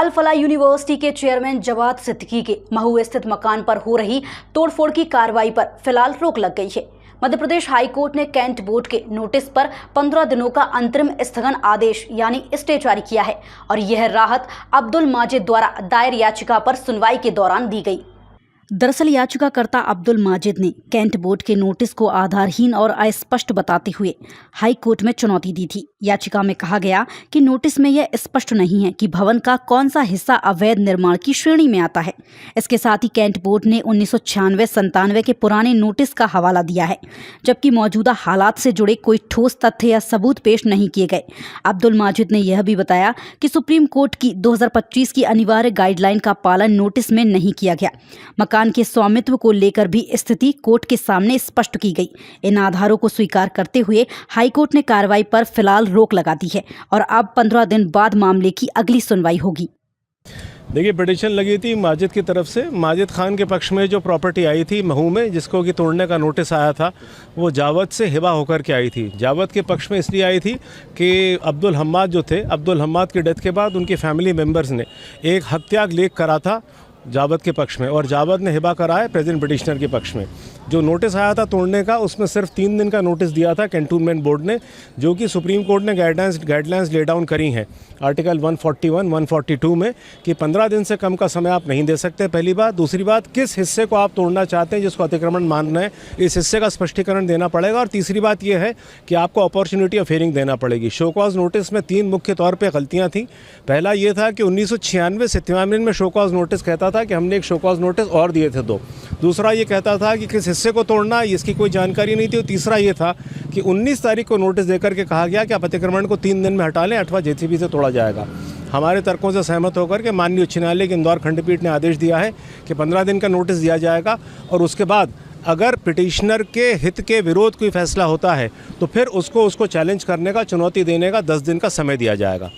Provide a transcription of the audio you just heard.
अल फलाह university के chairman Jawad Siddiqui के महू स्थित मकान पर हो रही तोड़फोड़ की कार्रवाई पर फिलहाल रोक लग गई है। मध्य प्रदेश हाईकोर्ट ने कैंट बोर्ड के नोटिस पर 15 दिनों का अंतरिम स्थगन आदेश यानी स्टे जारी किया है और यह राहत अब्दुल माजिद द्वारा दायर याचिका पर सुनवाई के दौरान दी गई। दरअसल याचिकाकर्ता अब्दुल माजिद ने कैंट बोर्ड के नोटिस को आधारहीन और अस्पष्ट बताते हुए हाई कोर्ट में चुनौती दी थी। याचिका में कहा गया कि नोटिस में यह स्पष्ट नहीं है कि भवन का कौन सा हिस्सा अवैध निर्माण की श्रेणी में आता है। इसके साथ ही कैंट बोर्ड ने 1996-97 के पुराने नोटिस का हवाला दिया है, जबकि मौजूदा हालात से जुड़े कोई ठोस तथ्य या सबूत पेश नहीं किए गए। अब्दुल माजिद ने यह भी बताया कि सुप्रीम कोर्ट की 2025 की अनिवार्य गाइडलाइन का पालन नोटिस में नहीं किया गया। मकान के स्वामित्व को लेकर भी स्थिति कोर्ट के सामने स्पष्ट की गई। इन आधारों को स्वीकार करते हुए हाईकोर्ट ने कार्रवाई पर फिलहाल रोक लगा दी है और अब 15 दिन बाद मामले की अगली सुनवाई होगी। देखिए, पिटीशन लगी थी माजिद की तरफ से। माजिद खान के पक्ष में जो प्रॉपर्टी आई थी महू में, जिसको कि तोड़ने का नोटिस आया था, वो जावद से हिबा होकर के आई थी। जावद के पक्ष में इसलिए आई थी कि अब्दुल हम्माद जो थे, अब्दुल हम्माद की डेथ के बाद उनके फैमिली मेम्बर्स ने एक हत्याग लेख करा था जावद के पक्ष में और जावद ने हिबा करा है प्रेजेंट पिटिशनर के पक्ष में। जो नोटिस आया था तोड़ने का, उसमें सिर्फ 3 दिन का नोटिस दिया था कैंटोनमेंट बोर्ड ने, जो कि सुप्रीम कोर्ट ने गाइडलाइंस ले डाउन करी हैं आर्टिकल 141, 142 में कि 15 दिन से कम का समय आप नहीं दे सकते, पहली बात। दूसरी बात, किस हिस्से को आप तोड़ना चाहते हैं जिसको अतिक्रमण मान रहे हैं, इस हिस्से का स्पष्टीकरण देना पड़ेगा। और तीसरी बात यह है कि आपको अपॉर्चुनिटी ऑफ हियरिंग देना पड़ेगी। शोकॉज नोटिस में 3 मुख्य तौर पर गलतियाँ थीं। पहला ये था कि 1996-97 में शोकॉज नोटिस कहता था कि हमने एक शोकॉज नोटिस और दिए थे 2। दूसरा ये कहता था कि किस हिस्से को तोड़ना, इसकी कोई जानकारी नहीं थी। और तीसरा ये था कि 19 तारीख को नोटिस देकर के कहा गया कि आप अतिक्रमण को 3 दिन में हटा लें अथवा जेसीबी से तोड़ा जाएगा। हमारे तर्कों से सहमत होकर के माननीय उच्च न्यायालय की इंदौर खंडपीठ ने आदेश दिया है कि 15 दिन का नोटिस दिया जाएगा और उसके बाद अगर पिटिशनर के हित के विरोध कोई फैसला होता है तो फिर उसको चैलेंज करने का, चुनौती देने का 10 दिन का समय दिया जाएगा।